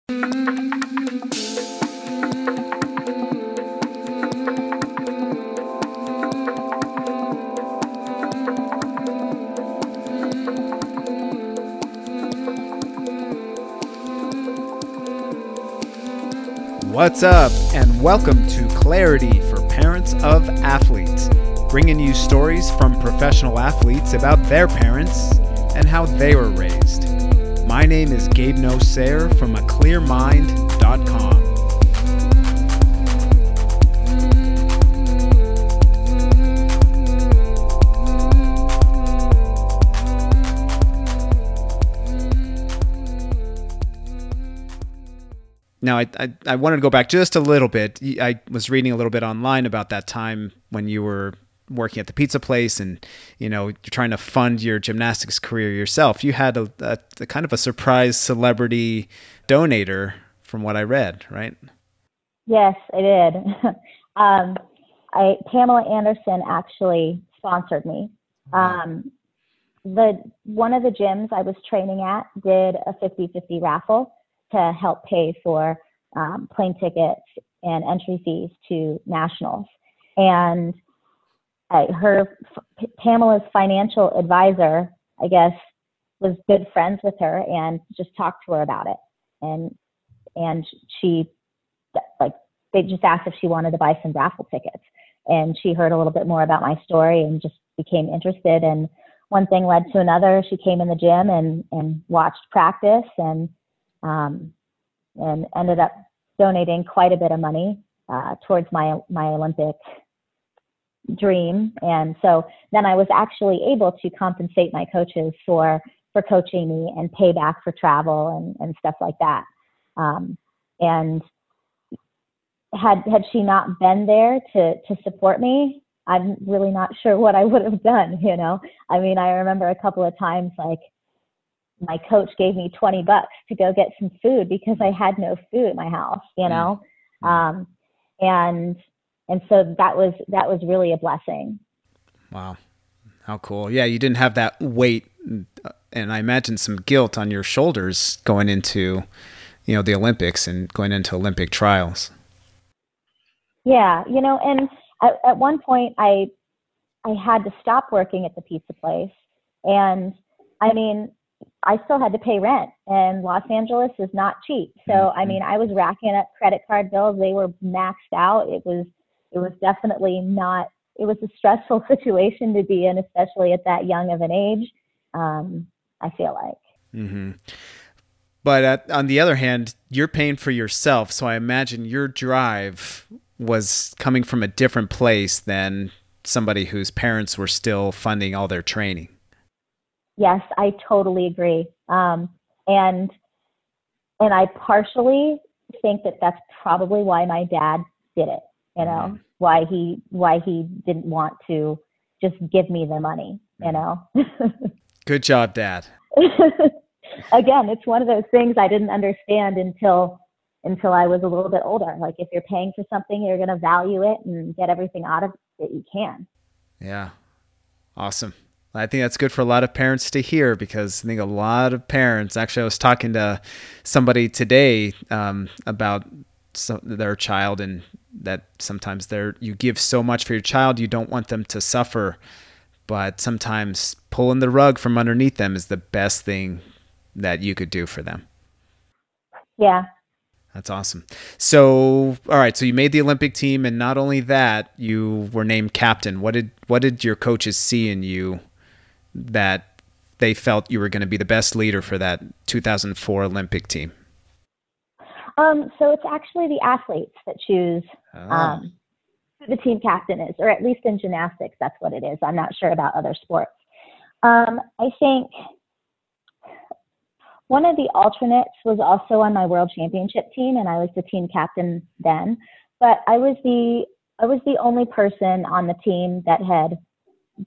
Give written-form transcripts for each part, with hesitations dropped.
What's up, and welcome to Clarity for Parents of Athletes, bringing you stories from professional athletes about their parents and how they were raised. My name is Gabe Nosair from aclearmind.com. Now, I wanted to go back just a little bit. I was reading a little bit online about that time when you were working at the pizza place and, you're trying to fund your gymnastics career yourself. You had a kind of a surprise celebrity donator from what I read, right? Yes, I did. Pamela Anderson actually sponsored me. One of the gyms I was training at did a 50-50 raffle to help pay for plane tickets and entry fees to nationals. And Pamela's financial advisor, I guess, was good friends with her and just talked to her about it. And she, they just asked if she wanted to buy some raffle tickets. And she heard a little bit more about my story and just became interested. And one thing led to another. She came in the gym and watched practice and ended up donating quite a bit of money towards my Olympic dream. And so then I was actually able to compensate my coaches for coaching me and pay back for travel and stuff like that. And had she not been there to support me, I'm really not sure what I would have done, I mean, I remember a couple of times, my coach gave me $20 to go get some food because I had no food at my house, and so that was really a blessing. Wow. How cool. Yeah. You didn't have that weight and I imagine some guilt on your shoulders going into, the Olympics and going into Olympic trials. Yeah. And at one point I had to stop working at the pizza place, and I mean, I still had to pay rent, and Los Angeles is not cheap. So, I mean, I was racking up credit card bills. They were maxed out. It was definitely not, it was a stressful situation to be in, especially at that young of an age. I feel like. Mm-hmm. But on the other hand, you're paying for yourself. So I imagine your drive was coming from a different place than somebody whose parents were still funding all their training. Yes, I totally agree. And I partially think that that's probably why my dad did it, why he didn't want to just give me the money, Good job, Dad. Again, it's one of those things I didn't understand until I was a little bit older. Like, if you're paying for something, you're going to value it and get everything out of it you can. Yeah. Awesome. I think that's good for a lot of parents to hear, because I think a lot of parents, actually I was talking to somebody today about their child, and that sometimes you give so much for your child, you don't want them to suffer, but sometimes pulling the rug from underneath them is the best thing that you could do for them. Yeah. That's awesome. So, all right. So you made the Olympic team, and not only that, you were named captain. What did your coaches see in you that they felt you were going to be the best leader for that 2004 Olympic team? So it's actually the athletes that choose who the team captain is, or at least in gymnastics, that's what it is. I'm not sure about other sports. I think one of the alternates was also on my world championship team, and I was the team captain then. But I was the only person on the team that had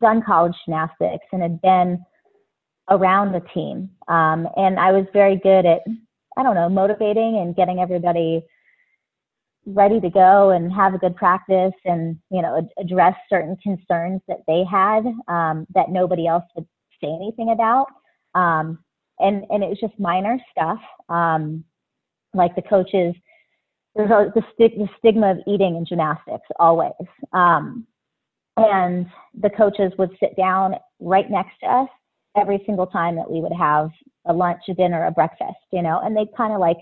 done college gymnastics and had been around the team. And I was very good at, motivating and getting everybody ready to go and have a good practice and, address certain concerns that they had that nobody else would say anything about. And it was just minor stuff. Like the coaches, there's the stigma of eating in gymnastics always. And the coaches would sit down right next to us every single time that we would have a lunch, a dinner, a breakfast, and they'd kind of like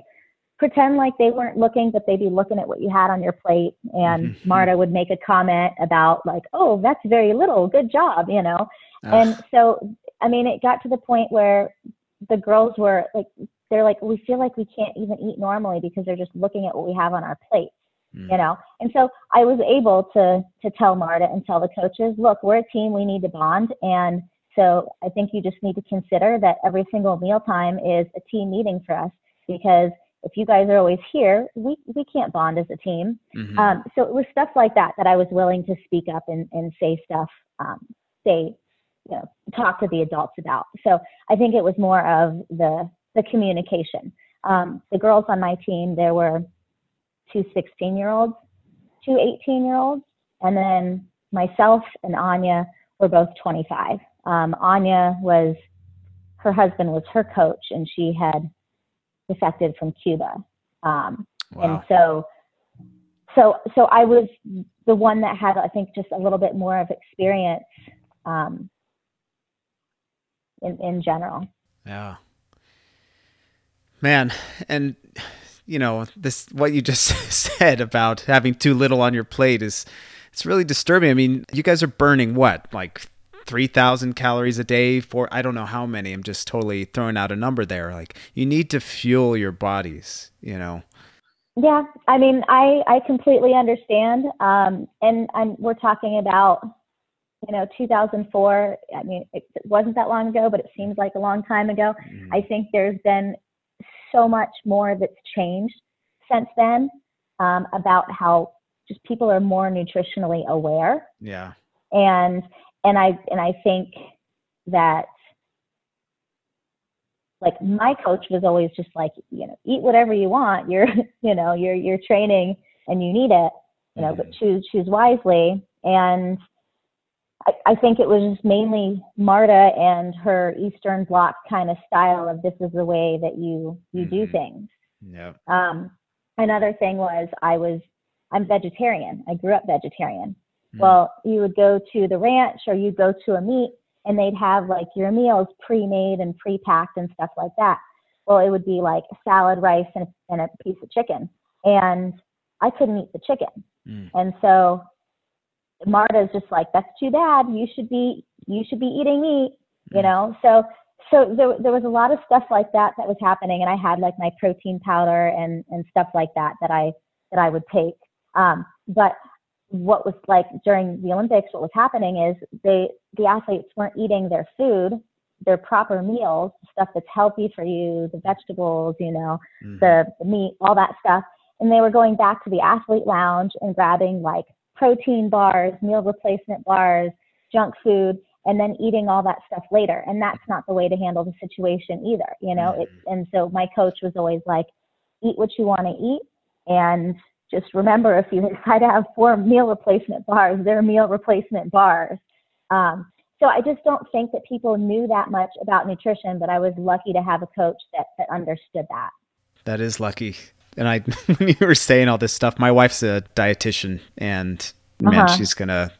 pretend like they weren't looking, but they'd be looking at what you had on your plate. And Marta would make a comment about like, oh, that's very little, good job, And so, I mean, it got to the point where the girls were like, they're like, we feel like we can't even eat normally because they're just looking at what we have on our plate, And so I was able to tell Marta and tell the coaches, look, we're a team, we need to bond. And so I think you just need to consider that every single mealtime is a team meeting for us, because if you guys are always here, we can't bond as a team. So it was stuff like that I was willing to speak up and say stuff, talk to the adults about. So I think it was more of the communication. The girls on my team, there were 2 16-year-olds, 2 18-year-olds, and then myself and Anya were both 25. Anya her husband was her coach, and she had defected from Cuba. Wow. And so I was the one that had, I think, just a little bit more of experience in general. Yeah. Man, and what you just said about having too little on your plate it's really disturbing. I mean, you guys are burning what, like 3,000 calories a day for, I don't know how many. I'm just totally throwing out a number there. Like, you need to fuel your bodies, Yeah, I mean, I completely understand. And we're talking about, 2004. I mean, it wasn't that long ago, but it seems like a long time ago. I think there's been so much more that's changed since then, about how just people are more nutritionally aware. Yeah. And I think that, like, my coach was always just like, eat whatever you want. You're training and you need it, but choose wisely. And I think it was just mainly Marta and her Eastern Bloc kind of style of, this is the way that you do things. Yeah. Another thing was I'm vegetarian. I grew up vegetarian. Well, you would go to the ranch or you go to a meet and they'd have like your meals pre-made and pre-packed and stuff like that. Well, it would be like salad, rice, and a piece of chicken. And I couldn't eat the chicken. And so Marta's just like, that's too bad. You should be eating meat, So there was a lot of stuff like that was happening. And I had like my protein powder and stuff like that I would take. But what was like during the Olympics, what was happening is the athletes weren't eating their food, their proper meals, stuff that's healthy for you, the vegetables, the meat, all that stuff. And they were going back to the athlete lounge and grabbing like protein bars, meal replacement bars, junk food, and then eating all that stuff later. And that's not the way to handle the situation either, And so my coach was always like, eat what you want to eat. And just remember, if you decide to have 4 meal replacement bars, they're meal replacement bars. So I just don't think that people knew that much about nutrition, but I was lucky to have a coach that understood that. That is lucky. And when you were saying all this stuff, my wife's a dietitian, and man, she's gonna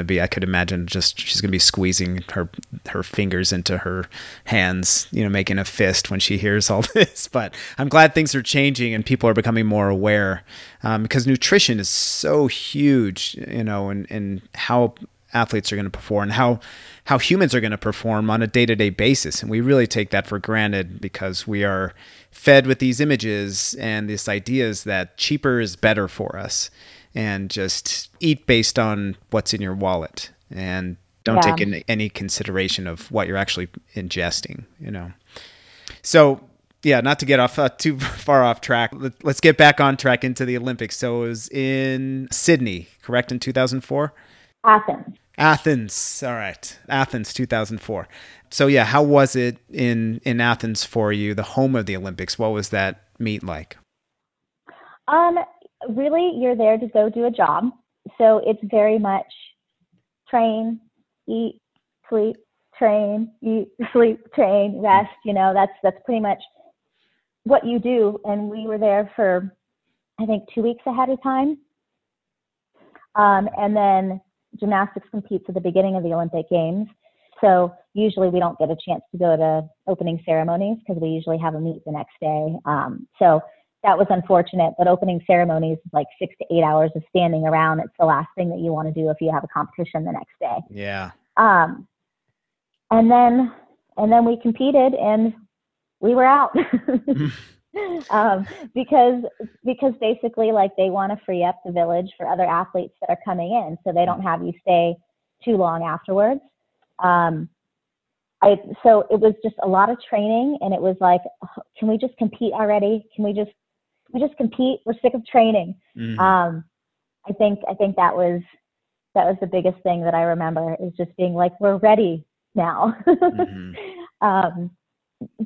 be, I could imagine, she's gonna be squeezing her fingers into her hands, making a fist when she hears all this. But I'm glad things are changing and people are becoming more aware, because nutrition is so huge, and how athletes are going to perform, and how humans are going to perform on a day-to-day basis. And we really take that for granted because we are fed with these images and these ideas that cheaper is better for us, and just eat based on what's in your wallet and don't take any consideration of what you're actually ingesting, So yeah, not to get off too far off track. Let's get back on track into the Olympics. So it was in Sydney, correct, in 2004? Athens. All right. Athens, 2004. So yeah, how was it in Athens for you, the home of the Olympics? What was that meet like? Really, you're there to go do a job. So it's very much train, eat, sleep, train, eat, sleep, train, rest. That's pretty much what you do. And we were there for, I think, 2 weeks ahead of time. And then gymnastics competes at the beginning of the Olympic Games. So usually we don't get a chance to go to opening ceremonies because we usually have a meet the next day. So that was unfortunate, but opening ceremonies is like 6 to 8 hours of standing around. It's the last thing that you want to do if you have a competition the next day. Yeah. And then we competed and we were out. Because basically, like, they want to free up the village for other athletes that are coming in, so they don't have you stay too long afterwards. So it was just a lot of training, and it was like, can we just compete already? Can we just compete? We're sick of training. I think that was the biggest thing that I remember, is just being like, we're ready now.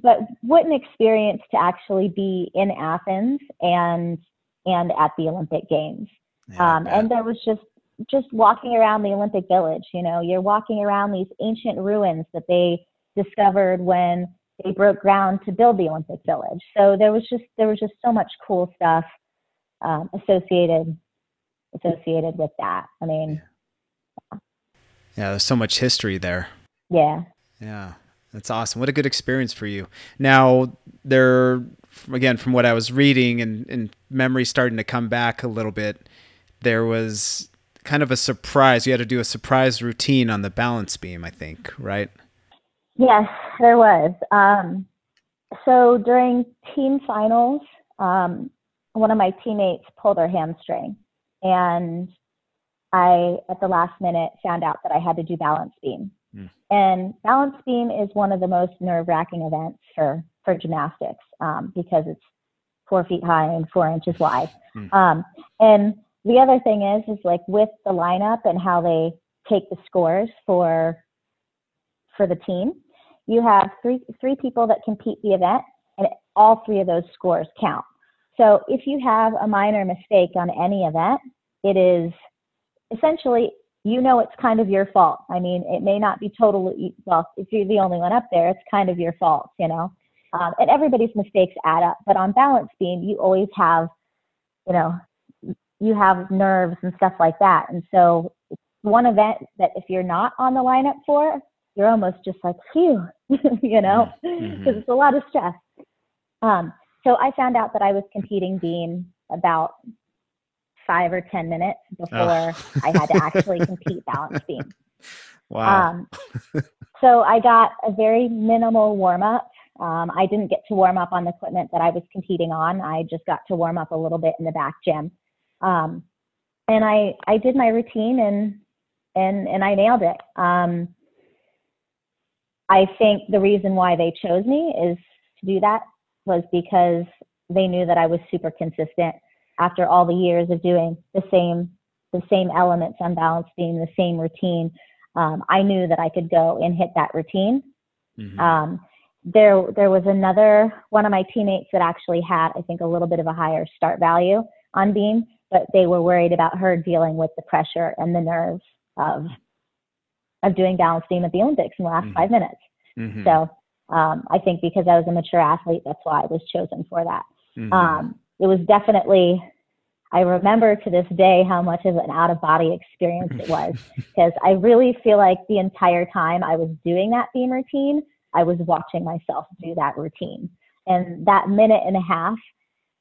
But what an experience to actually be in Athens and at the Olympic Games. And there was just walking around the Olympic Village. You know, you're walking around these ancient ruins that they discovered when they broke ground to build the Olympic Village. So there was just so much cool stuff associated with that. I mean, yeah, there's so much history there. Yeah. That's awesome. What a good experience for you. Now, again, from what I was reading and memory starting to come back a little bit, there was kind of a surprise. You had to do a surprise routine on the balance beam, I think, right? Yes, there was. So during team finals, one of my teammates pulled her hamstring, and I, at the last minute, found out that I had to do balance beam. And balance beam is one of the most nerve-wracking events for gymnastics, because it's 4 feet high and 4 inches wide. And the other thing is like, with the lineup and how they take the scores for the team, you have three people that compete the event, and all 3 of those scores count. So if you have a minor mistake on any event, it is essentially, you know, it's kind of your fault. I mean, it may not be totally, well, if you're the only one up there, it's kind of your fault, you know. And everybody's mistakes add up. But on balance beam, you always have, you know, you have nerves and stuff like that. And so it's one event that if you're not on the lineup for, you're almost just like, phew, you know, because it's a lot of stress. So I found out that I was competing beam about 5 or 10 minutes before I had to actually compete balance beam. Wow. So I got a very minimal warm up. I didn't get to warm up on the equipment that I was competing on. I just got to warm up a little bit in the back gym. And I did my routine and I nailed it. I think the reason why they chose me is to do that was because they knew that I was super consistent after all the years of doing the same elements on balance beam, the same routine. I knew that I could go and hit that routine. There was another one of my teammates that actually had, I think, a little bit of a higher start value on beam, but they were worried about her dealing with the pressure and the nerves of doing balance beam at the Olympics in the last 5 minutes. So I think because I was a mature athlete, that's why I was chosen for that. It was definitely, I remember to this day how much of an out-of-body experience it was, because I really feel like the entire time I was doing that beam routine, I was watching myself do that routine. And that minute and a half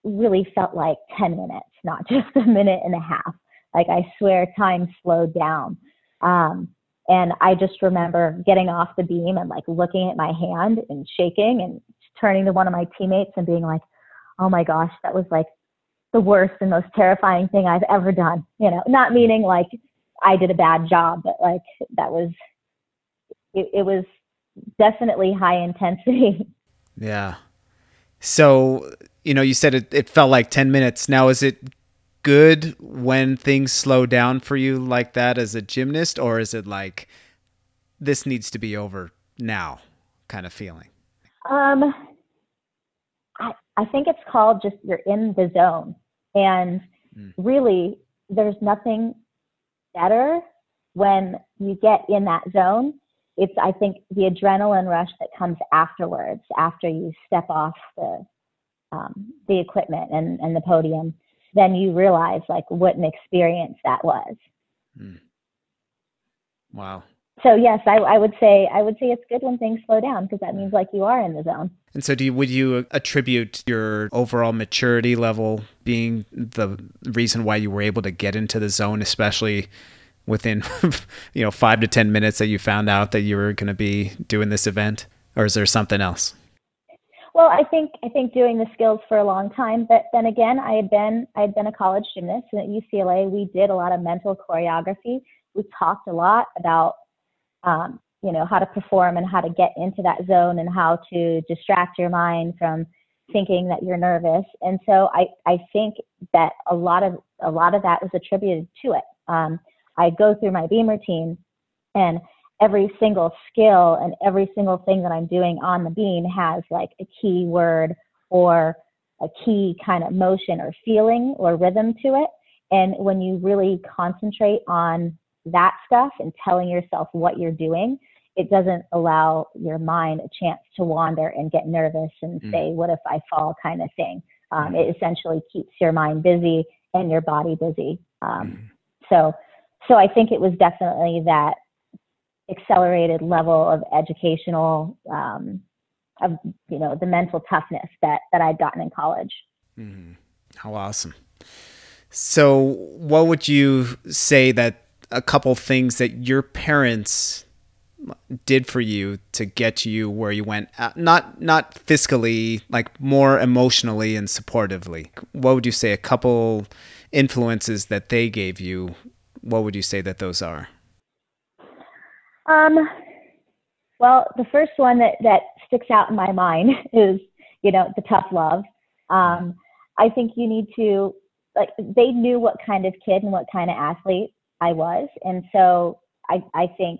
really felt like 10 minutes, not just a minute and a half. Like, I swear time slowed down. And I just remember getting off the beam and like looking at my hand and shaking and turning to one of my teammates and being like, oh my gosh, that was like the worst and most terrifying thing I've ever done. You know, not meaning like I did a bad job, but like that was, it was definitely high intensity. Yeah. So, you know, you said it felt like 10 minutes. Now, is it good when things slow down for you like that as a gymnast, or is it like, this needs to be over now kind of feeling? I think it's called just, you're in the zone. And really, there's nothing better when you get in that zone. It's, I think, the adrenaline rush that comes afterwards, after you step off the equipment and the podium, then you realize like what an experience that was. Mm. Wow. So yes, I would say it's good when things slow down, because that means like you are in the zone. And so would you attribute your overall maturity level being the reason why you were able to get into the zone, especially within 5 to 10 minutes that you found out that you were going to be doing this event? Or is there something else? Well, I think doing the skills for a long time, but then again, I had been a college gymnast, and at UCLA we did a lot of mental choreography. We talked a lot about how to perform and how to get into that zone and how to distract your mind from thinking that you're nervous. And so I think that a lot of that was attributed to it. I go through my beam routine, and every single skill and every single thing that I'm doing on the beam has like a key word or a key kind of motion or feeling or rhythm to it. And when you really concentrate on that stuff and telling yourself what you're doing, it doesn't allow your mind a chance to wander and get nervous and say, what if I fall kind of thing. It essentially keeps your mind busy and your body busy. So I think it was definitely that accelerated level of educational, of the mental toughness that I'd gotten in college. Mm-hmm. How awesome. So what would you say that a couple things that your parents did for you to get you where you went, not fiscally, like more emotionally and supportively? What would you say a couple influences that they gave you? What would you say that those are? Well, the first one that sticks out in my mind is, the tough love. I think you need to, they knew what kind of kid and what kind of athlete I was. And so I think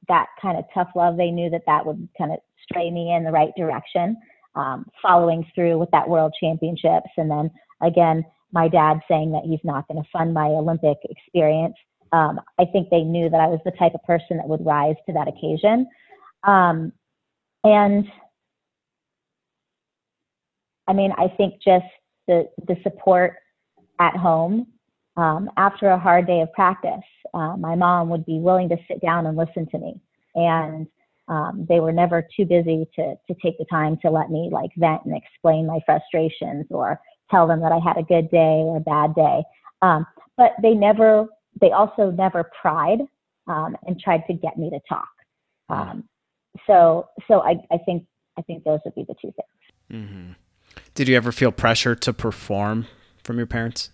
that kind of tough love, they knew that would kind of stray me in the right direction, following through with that world championships. And then again, my dad saying that he's not going to fund my Olympic experience. I think they knew that I was the type of person that would rise to that occasion. And I mean, I think just the support at home, after a hard day of practice, my mom would be willing to sit down and listen to me. And they were never too busy to take the time to let me like vent and explain my frustrations or tell them that I had a good day or a bad day. But they also never pried and tried to get me to talk. So I think those would be the two things. Mm-hmm. Did you ever feel pressure to perform from your parents?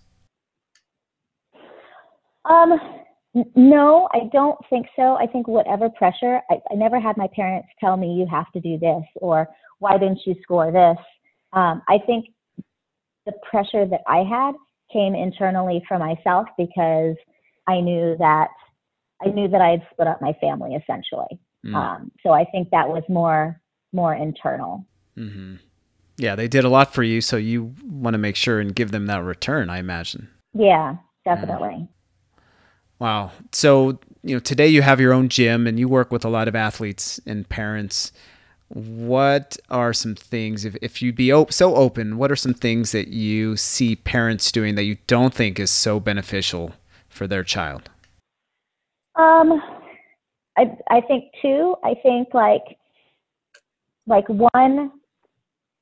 No, I don't think so. I think whatever pressure, I never had my parents tell me you have to do this or why didn't you score this. I think the pressure that I had came internally for myself, because I knew that I had split up my family essentially. So I think that was more internal. Mm-hmm. Yeah, they did a lot for you, so you want to make sure and give them that return, I imagine. Yeah, definitely. Wow. So, today you have your own gym and you work with a lot of athletes and parents. What are some things, if you'd be so open, what are some things that you see parents doing that you don't think is so beneficial for their child? I think two. I think like one,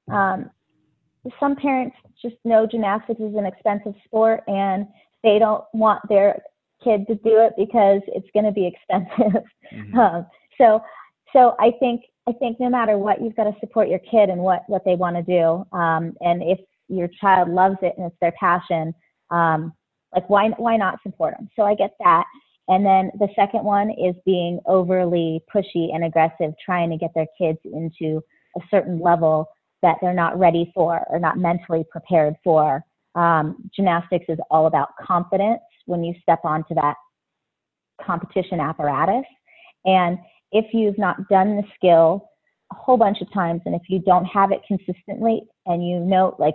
some parents just know gymnastics is an expensive sport and they don't want their kid to do it because it's going to be expensive. Mm-hmm. So I think no matter what, you've got to support your kid and what they want to do. And if your child loves it and it's their passion, why not support them? So I get that. And then the second one is being overly pushy and aggressive, trying to get their kids into a certain level that they're not ready for or not mentally prepared for. Gymnastics is all about confidence when you step onto that competition apparatus. And if you've not done the skill a whole bunch of times, and if you don't have it consistently, and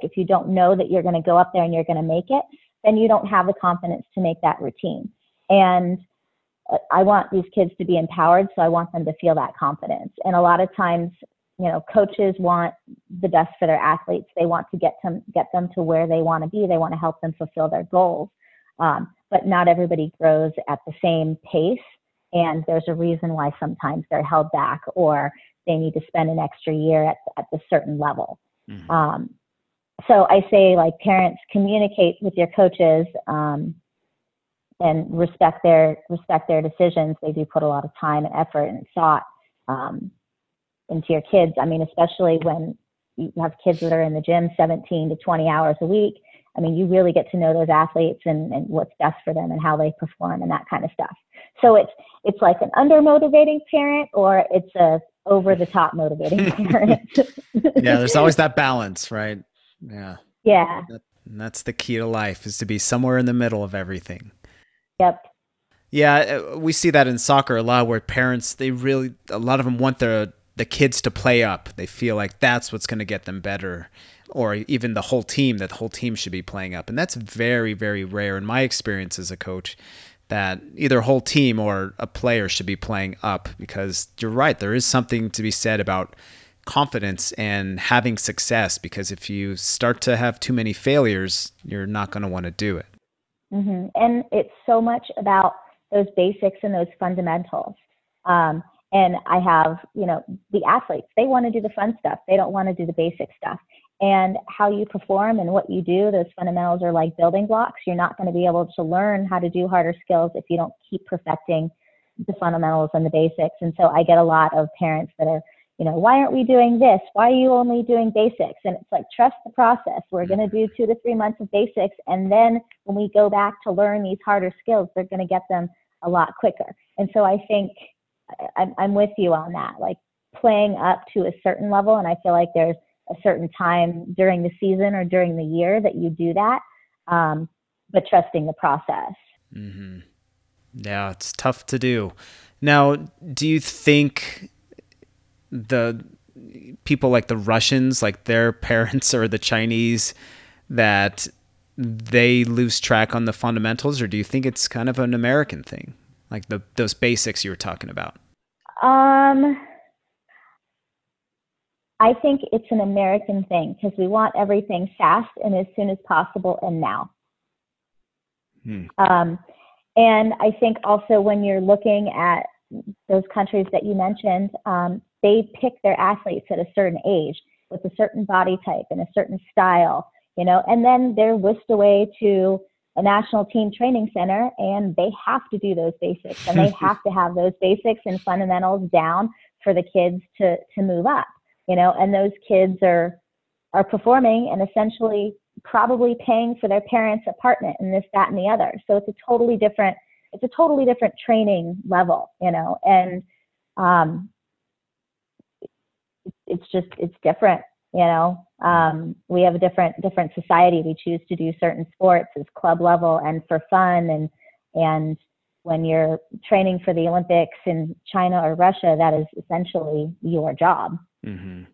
if you don't know that you're going to go up there and you're going to make it, then you don't have the confidence to make that routine. And I want these kids to be empowered, so I want them to feel that confidence. And a lot of times coaches want the best for their athletes. They want to get them to where they want to be. They want to help them fulfill their goals. But not everybody grows at the same pace. And there's a reason why sometimes they're held back, or they need to spend an extra year at the certain level. Mm-hmm. So I say, like, parents, communicate with your coaches, and respect their decisions. They do put a lot of time and effort and thought into your kids. I mean, especially when you have kids that are in the gym 17 to 20 hours a week. I mean, you really get to know those athletes and what's best for them and how they perform and that kind of stuff. So it's like an under-motivating parent, or it's a over-the-top motivating parent. Yeah, there's always that balance, right? Yeah. Yeah. That's the key to life, is to be somewhere in the middle of everything. Yep. Yeah, we see that in soccer a lot, where parents, a lot of them want the kids to play up. They feel like that's what's going to get them better, or even the whole team, that the whole team should be playing up. And that's very, very rare in my experience as a coach, that either a whole team or a player should be playing up, because you're right, there is something to be said about confidence and having success, because if you start to have too many failures, you're not going to want to do it. Mm-hmm. And it's so much about those basics and those fundamentals. And I have, the athletes, they want to do the fun stuff. They don't want to do the basic stuff. And how you perform and what you do, those fundamentals are like building blocks. You're not going to be able to learn how to do harder skills if you don't keep perfecting the fundamentals and the basics. And so I get a lot of parents that are, why aren't we doing this? Why are you only doing basics? And it's like, trust the process. We're going to do 2 to 3 months of basics. And then when we go back to learn these harder skills, they're going to get them a lot quicker. And so I think I'm with you on that, like playing up to a certain level. And I feel like there's a certain time during the season or during the year that you do that, but trusting the process. Mm-hmm. Yeah, it's tough to do. Now, do you think the people like the Russians, like their parents, or the Chinese, that they lose track on the fundamentals, or do you think it's kind of an American thing, like those basics you were talking about? I think it's an American thing, because we want everything fast and as soon as possible and now. And I think also when you're looking at those countries that you mentioned, they pick their athletes at a certain age with a certain body type and a certain style, and then they're whisked away to a national team training center, and they have to do those basics, and they have to have those basics and fundamentals down for the kids to move up, and those kids are performing and essentially probably paying for their parents' apartment and this, that, and the other. So it's a totally different training level, and it's different. We have a different society. We choose to do certain sports as club level and for fun. And when you're training for the Olympics in China or Russia, that is essentially your job. Mm-hmm.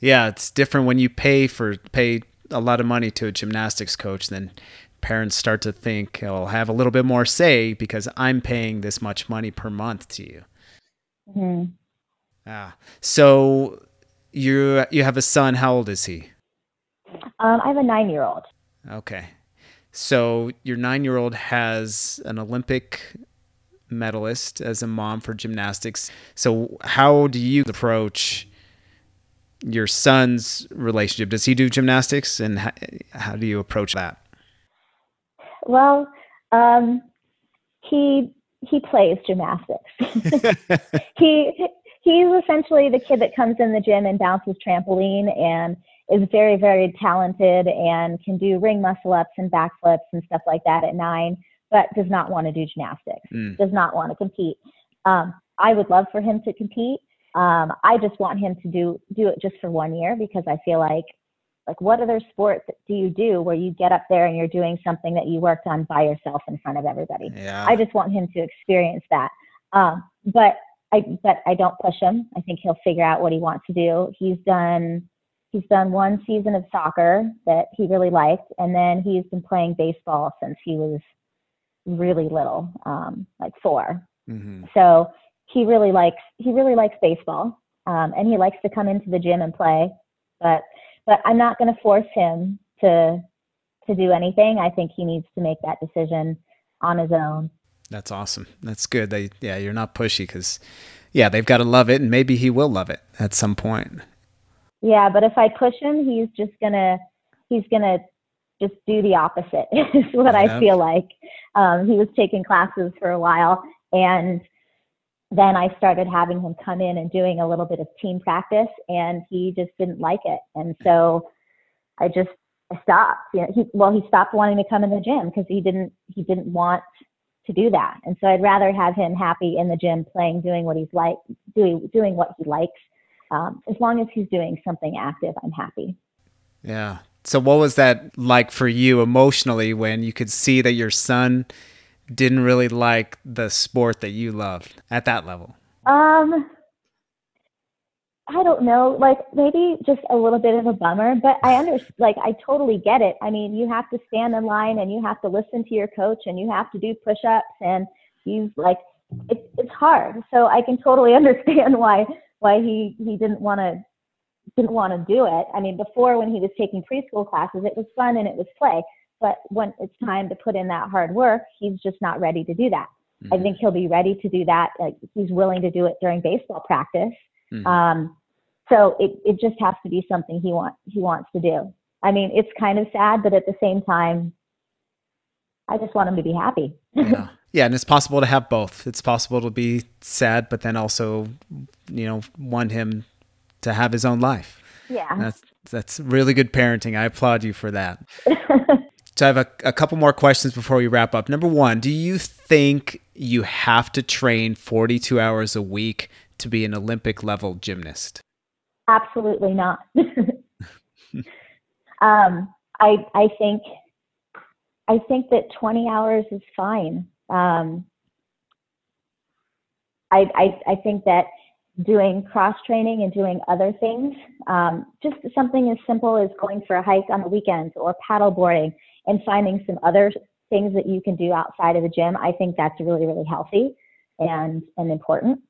Yeah, it's different when you pay a lot of money to a gymnastics coach. Then parents start to think, I'll have a little bit more say because I'm paying this much money per month to you. Mm-hmm. So you have a son. How old is he? I have a 9-year-old. Okay. So your 9-year-old has an Olympic medalist as a mom for gymnastics. So how do you approach your son's relationship? Does he do gymnastics, and how do you approach that? Well, he plays gymnastics. He's essentially the kid that comes in the gym and bounces trampoline and is very, very talented and can do ring muscle ups and backflips and stuff like that at 9, but does not want to do gymnastics, does not want to compete. I would love for him to compete. I just want him to do it just for 1 year, because I feel like what other sports do you do where you get up there and you're doing something that you worked on by yourself in front of everybody? Yeah. I just want him to experience that. But I don't push him. I think he'll figure out what he wants to do. He's done 1 season of soccer that he really liked, and then he's been playing baseball since he was really little, like 4. Mm-hmm. So he really likes baseball. and he likes to come into the gym and play, but I'm not going to force him to do anything. I think he needs to make that decision on his own. That's awesome. That's good. You're not pushy because, they've got to love it, and maybe he will love it at some point. Yeah, but if I push him, he's gonna just do the opposite. Is what I feel like. He was taking classes for a while, and then I started having him come in and doing a little bit of team practice, and he just didn't like it, and so I stopped. He stopped wanting to come in the gym because he didn't want to do that. And so I'd rather have him happy in the gym playing, doing what he's like, doing what he likes. As long as he's doing something active, I'm happy. Yeah. So what was that like for you emotionally when you could see that your son didn't really like the sport that you loved at that level? I don't know, like maybe just a little bit of a bummer, but I totally get it. I mean, you have to stand in line and you have to listen to your coach and you have to do push-ups and it's hard. So I can totally understand why he didn't want to do it. I mean, before when he was taking preschool classes, it was fun and it was play. But when it's time to put in that hard work, he's just not ready to do that. Mm-hmm. I think he'll be ready to do that. Like, he's willing to do it during baseball practice. Mm-hmm. So it just has to be something he wants to do. I mean, it's kind of sad, but at the same time, I just want him to be happy. Yeah. And it's possible to have both. It's possible to be sad, but then also, want him to have his own life. Yeah. That's really good parenting. I applaud you for that. So I have a couple more questions before we wrap up. Number one, do you think you have to train 42 hours a week to be an Olympic level gymnast? Absolutely not. I think that 20 hours is fine. I think that doing cross training and doing other things, just something as simple as going for a hike on the weekends or paddle boarding and finding some other things that you can do outside of the gym, I think that's really, really healthy and important.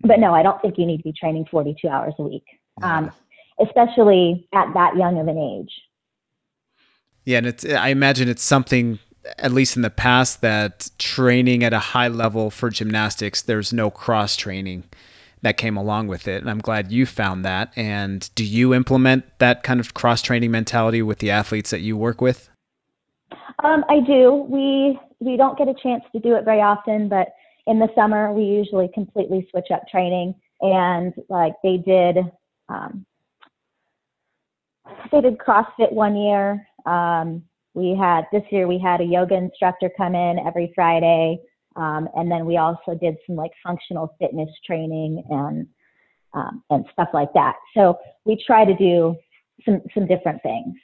But no, I don't think you need to be training 42 hours a week, especially at that young of an age. Yeah, and I imagine it's something, at least in the past, that training at a high level for gymnastics, there's no cross training that came along with it. And I'm glad you found that. And do you implement that kind of cross training mentality with the athletes that you work with? I do. We don't get a chance to do it very often, but in the summer, we usually completely switch up training. And like they did CrossFit one year. This year we had a yoga instructor come in every Friday. And then we also did some like functional fitness training and stuff like that. So we try to do some different things.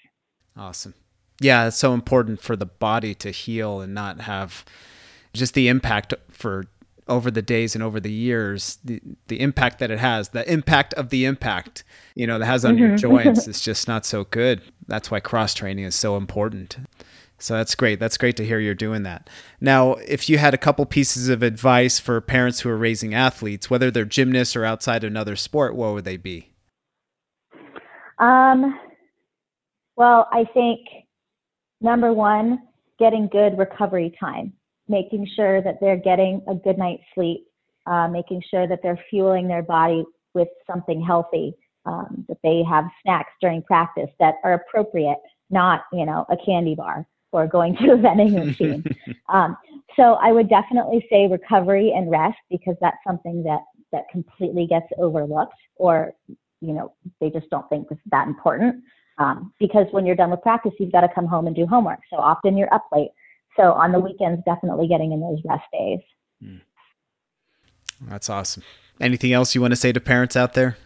Awesome. Yeah, it's so important for the body to heal and not have just the impact for over the days and over the years, the impact that it has, the impact of the impact, that has on your joints is just not so good. That's why cross training is so important. So that's great. That's great to hear you're doing that. Now, if you had a couple pieces of advice for parents who are raising athletes, whether they're gymnasts or outside another sport, what would they be? Well, I think number one, getting good recovery time, making sure that they're getting a good night's sleep, making sure that they're fueling their body with something healthy, that they have snacks during practice that are appropriate, not, a candy bar or going to a vending machine. So I would definitely say recovery and rest, because that's something that completely gets overlooked, or, they just don't think it's that important. Because when you're done with practice, you've got to come home and do homework. So often you're up late. So on the weekends, definitely getting in those rest days. That's awesome. Anything else you want to say to parents out there?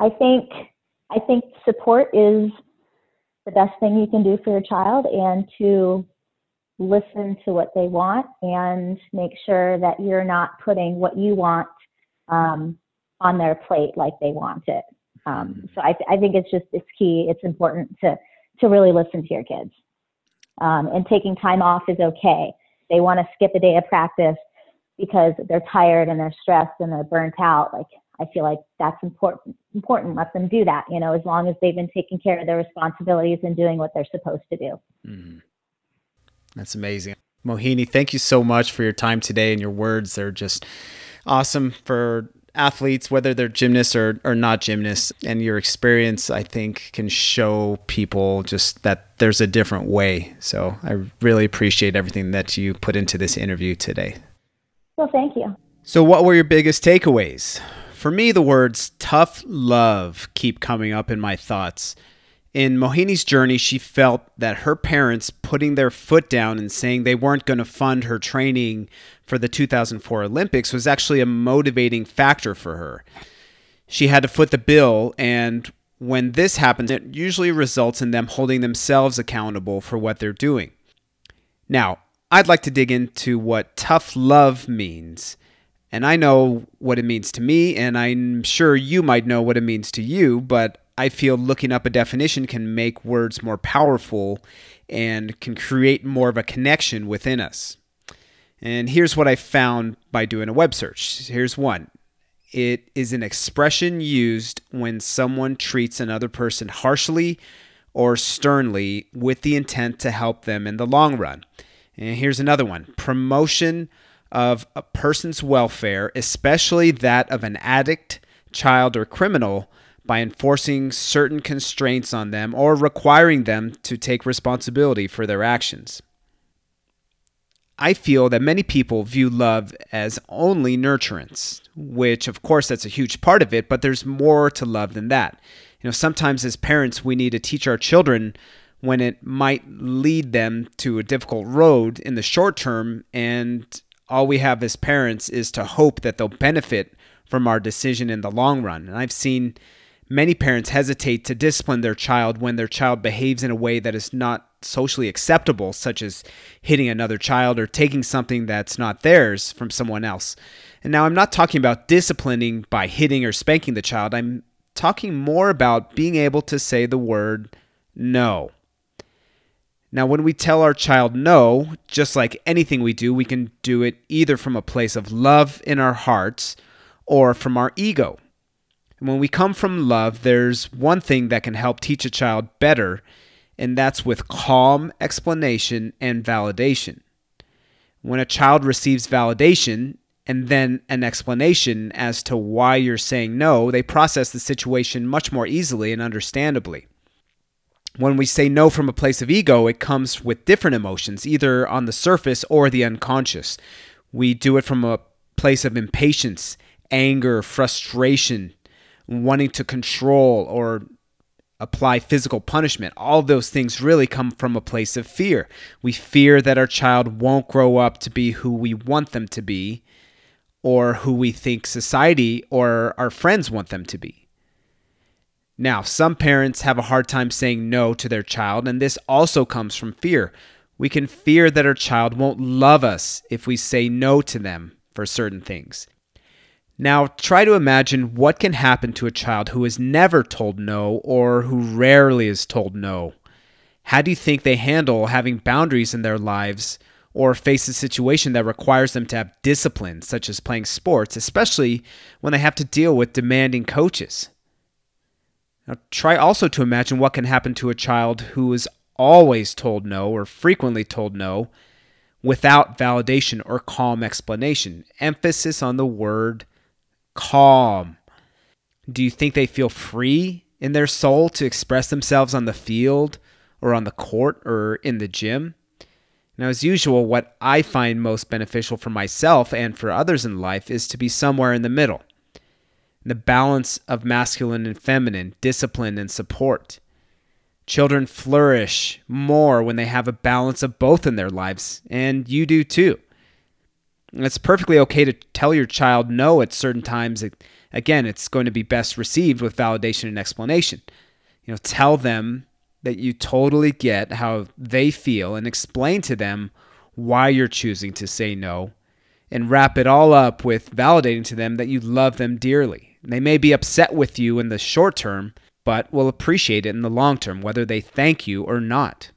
I think support is the best thing you can do for your child, and to listen to what they want and make sure that you're not putting what you want on their plate like they want it. So I think it's key. It's important to really listen to your kids. And taking time off is okay. They want to skip a day of practice because they're tired and they're stressed and they're burnt out. Like, I feel like that's important. Let them do that, as long as they've been taking care of their responsibilities and doing what they're supposed to do. Mm-hmm. That's amazing. Mohini, thank you so much for your time today and your words. They're just awesome for athletes, whether they're gymnasts or not gymnasts. And your experience, I think, can show people just that there's a different way. So I really appreciate everything that you put into this interview today. Well, thank you. So what were your biggest takeaways? For me, the words tough love keep coming up in my thoughts. In Mohini's journey, she felt that her parents putting their foot down and saying they weren't going to fund her training for the 2004 Olympics was actually a motivating factor for her. She had to foot the bill, and when this happens, it usually results in them holding themselves accountable for what they're doing. Now, I'd like to dig into what tough love means. And I know what it means to me, and I'm sure you might know what it means to you, but I feel looking up a definition can make words more powerful and can create more of a connection within us. And here's what I found by doing a web search. Here's one. It is an expression used when someone treats another person harshly or sternly with the intent to help them in the long run. And here's another one. Promotion of a person's welfare, especially that of an addict, child, or criminal, by enforcing certain constraints on them or requiring them to take responsibility for their actions. I feel that many people view love as only nurturance, which of course that's a huge part of it, but there's more to love than that. Sometimes as parents, we need to teach our children when it might lead them to a difficult road in the short term, and all we have as parents is to hope that they'll benefit from our decision in the long run. And I've seen many parents hesitate to discipline their child when their child behaves in a way that is not socially acceptable, such as hitting another child or taking something that's not theirs from someone else. And now I'm not talking about disciplining by hitting or spanking the child. I'm talking more about being able to say the word no. Now, when we tell our child no, just like anything we do, we can do it either from a place of love in our hearts or from our ego. And when we come from love, there's one thing that can help teach a child better, and that's with calm explanation and validation. When a child receives validation and then an explanation as to why you're saying no, they process the situation much more easily and understandably. When we say no from a place of ego, it comes with different emotions, either on the surface or the unconscious. We do it from a place of impatience, anger, frustration, wanting to control or apply physical punishment. All of those things really come from a place of fear. We fear that our child won't grow up to be who we want them to be, or who we think society or our friends want them to be. Now, some parents have a hard time saying no to their child, and this also comes from fear. We can fear that our child won't love us if we say no to them for certain things. Now, try to imagine what can happen to a child who is never told no or who rarely is told no. How do you think they handle having boundaries in their lives or face a situation that requires them to have discipline, such as playing sports, especially when they have to deal with demanding coaches? Now, try also to imagine what can happen to a child who is always told no or frequently told no without validation or calm explanation. Emphasis on the word calm. Do you think they feel free in their soul to express themselves on the field or on the court or in the gym? Now, as usual, what I find most beneficial for myself and for others in life is to be somewhere in the middle. The balance of masculine and feminine, discipline and support. Children flourish more when they have a balance of both in their lives, and you do too. It's perfectly okay to tell your child no at certain times. Again, it's going to be best received with validation and explanation. Tell them that you totally get how they feel and explain to them why you're choosing to say no, and wrap it all up with validating to them that you love them dearly. They may be upset with you in the short term, but will appreciate it in the long term, whether they thank you or not.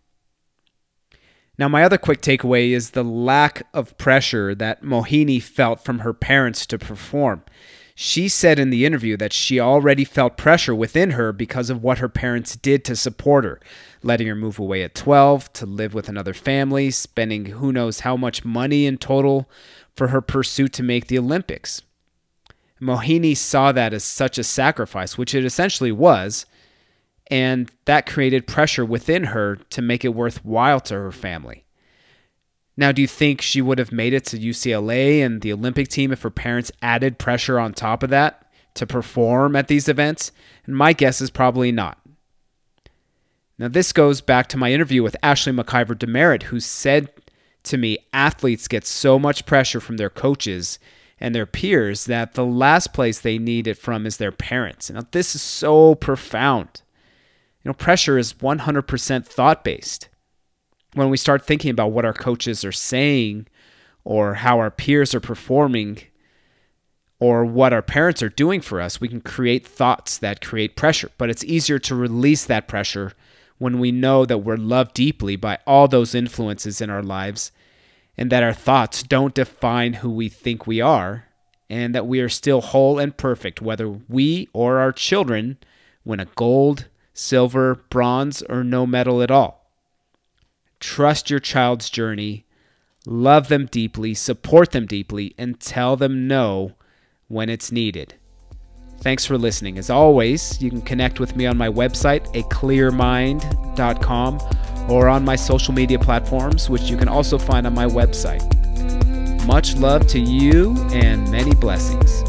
Now, my other quick takeaway is the lack of pressure that Mohini felt from her parents to perform. She said in the interview that she already felt pressure within her because of what her parents did to support her, letting her move away at 12 to live with another family, spending who knows how much money in total for her pursuit to make the Olympics. Mohini saw that as such a sacrifice, which it essentially was, and that created pressure within her to make it worthwhile to her family. Now, do you think she would have made it to UCLA and the Olympic team if her parents added pressure on top of that to perform at these events? And my guess is probably not. Now, this goes back to my interview with Ashley McIver Demerit, who said to me, athletes get so much pressure from their coaches and their peers that the last place they need it from is their parents. Now, this is so profound. Pressure is 100% thought-based. When we start thinking about what our coaches are saying or how our peers are performing or what our parents are doing for us, we can create thoughts that create pressure. But it's easier to release that pressure when we know that we're loved deeply by all those influences in our lives and that our thoughts don't define who we think we are and that we are still whole and perfect, whether we or our children win a gold, silver, bronze, or no medal at all. Trust your child's journey, love them deeply, support them deeply, and tell them no when it's needed. Thanks for listening. As always, you can connect with me on my website, aclearmind.com, or on my social media platforms, which you can also find on my website. Much love to you and many blessings.